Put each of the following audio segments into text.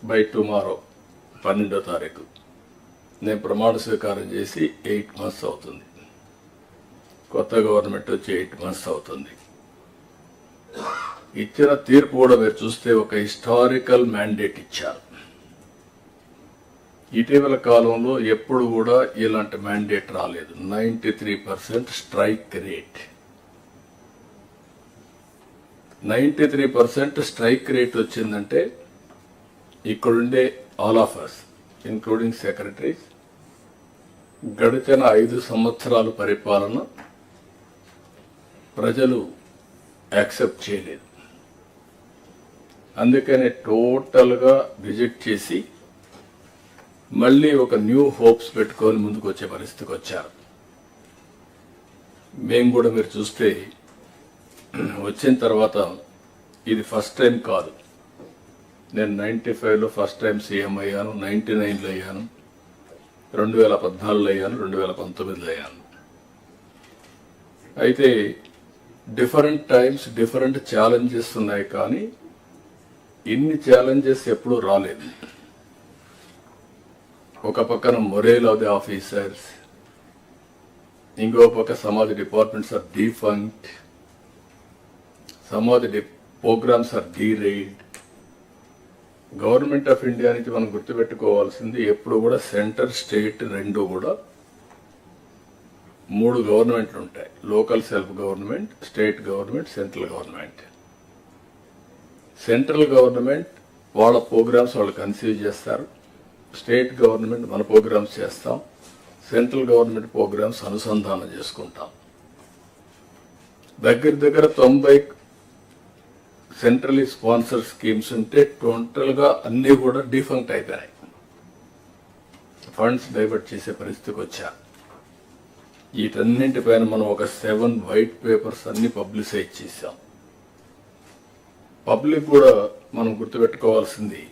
By tomorrow 12వ తారీఖు నేను ప్రమాణ స్వీకారం చేసి 8 months అవుతుంది. కొత్త గవర్నమెంట్ వచ్చి 8 months అవుతుంది. ఇచ్చిన తీర్పు కూడా మీరు చూస్తే ఒక హిస్టారికల్ మ్యాండేట్ ఇచ్చారు. ఇటీవల కాలంలో ఎప్పుడు కూడా ఇలాంటి మ్యాండేట్ రాలేదు. 93% స్ట్రైక్ రేట్. 93% స్ట్రైక్ రేట్ వచ్చిందంటే ఇక్కడుండే all of us including secretaries గడిచిన 5 సంవత్సరాల పరిపాలన ప్రజలు యాక్సెప్ట్ చేయలేదు. అందుకని టోటల్గా రిజెక్ట్ చేసి మళ్ళీ ఒక న్యూ హోప్స్ పెట్టుకొని ముందుకు వచ్చే పరిస్థితికి వచ్చారు. మేము కూడా మీరు చూస్తే వచ్చిన తర్వాత ఇది ఫస్ట్ టైం కాదు. నేను 95లో ఫస్ట్ టైం సీఎం అయ్యాను, 99లో అయ్యాను, 2014లో అయ్యాను, 2019లో అయ్యాను. అయితే డిఫరెంట్ టైమ్స్ డిఫరెంట్ ఛాలెంజెస్ ఉన్నాయి, కానీ ఇన్ని ఛాలెంజెస్ ఎప్పుడూ రాలేదు. ఒక పక్కన మొరేల్ ఆఫ్ ది ఆఫీసర్స్, ఇంకో పక్క some of the departments are defunct, some of the programmes are derailed. Government of India నుంచి మనం గుర్తుపెట్టుకోవాల్సింది ఎప్పుడు కూడా సెంటర్ స్టేట్ రెండు కూడా 3 గవర్నమెంట్లు ఉంటాయి. Local self government, state government, central government. Central government వాళ్ళ ప్రోగ్రామ్స్ వాళ్ళు కన్సీవ్ చేస్తారు, స్టేట్ గవర్నమెంట్ మన ప్రోగ్రామ్స్ చేస్తాం, సెంట్రల్ గవర్నమెంట్ ప్రోగ్రామ్స్ అనుసంధానం చేసుకుంటాం. దగ్గర 90 సెంట్రలీ స్పాన్సర్ స్కీమ్స్ ఉంటే టోటల్గా అన్నీ కూడా డిఫంక్ట్ అయిపోయినాయి. ఫండ్స్ డైవర్ట్ చేసే పరిస్థితికి వచ్చారు. వీటన్నింటిపైన మనం ఒక 7 వైట్ పేపర్స్ అన్ని పబ్లిసైజ్ చేశాం. పబ్లిక్ కూడా మనం గుర్తుపెట్టుకోవాల్సింది,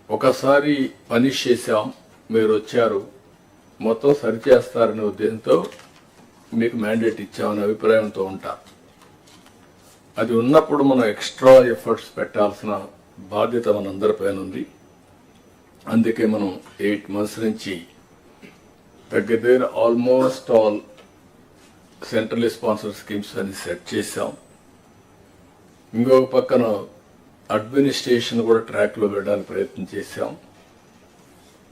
ఒకసారి పనిష్ చేశాం, మీరు వచ్చారు, మొత్తం సరిచేస్తారనే ఉద్దేశంతో మీకు మ్యాండేట్ ఇచ్చామనే అభిప్రాయంతో ఉంటారు. అది ఉన్నప్పుడు మనం ఎక్స్ట్రా ఎఫర్ట్స్ పెట్టాల్సిన బాధ్యత మనందరిపైన ఉంది. అందుకే మనం 8 months నుంచి దగ్గర almost all central sponsor schemes అని సెట్ చేశాం. ఇంకొక పక్కన అడ్మినిస్ట్రేషన్ కూడా ట్రాక్లో పెట్టడానికి ప్రయత్నం చేశాం.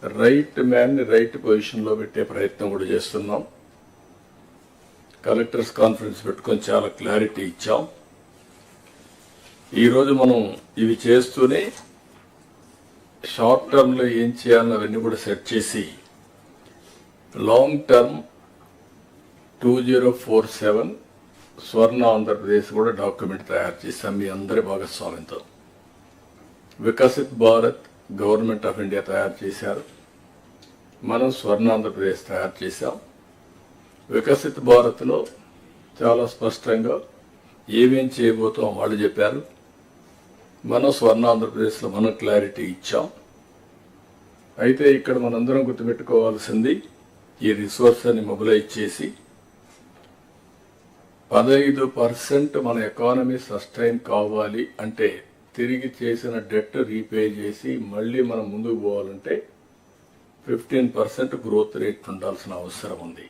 రైట్ మ్యాన్ని రైట్ పొజిషన్లో పెట్టే ప్రయత్నం కూడా చేస్తున్నాం. కలెక్టర్స్ కాన్ఫరెన్స్ పెట్టుకొని చాలా క్లారిటీ ఇచ్చాం. ఈరోజు మనం ఇవి చేస్తూనే షార్ట్ టర్మ్లో ఏం చేయాలని అవన్నీ కూడా సెట్ చేసి లాంగ్ టర్మ్ 2047 స్వర్ణ ఆంధ్రప్రదేశ్ కూడా డాక్యుమెంట్ తయారు చేశాం మీ అందరి భాగస్వామ్యంతో. Viksit Bharat government of India తయారు చేశారు, మనం స్వర్ణ ఆంధ్రప్రదేశ్ తయారు చేశాం. వికసిత్ భారత్లో చాలా స్పష్టంగా ఏమేం చేయబోతాం వాళ్ళు చెప్పారు. మనం స్వర్ణ ఆంధ్రప్రదేశ్లో మనం క్లారిటీ ఇచ్చాం. అయితే ఇక్కడ మనందరం గుర్తుపెట్టుకోవాల్సింది, ఈ రిసోర్స్ అని మొబిలైజ్ చేసి 15% మన ఎకానమీ సస్టైన్ కావాలి అంటే, తిరిగి చేసిన డెట్ రీపే చేసి మళ్ళీ మనం ముందుకు పోవాలంటే 15% గ్రోత్ రేట్ ఉండాల్సిన అవసరం ఉంది.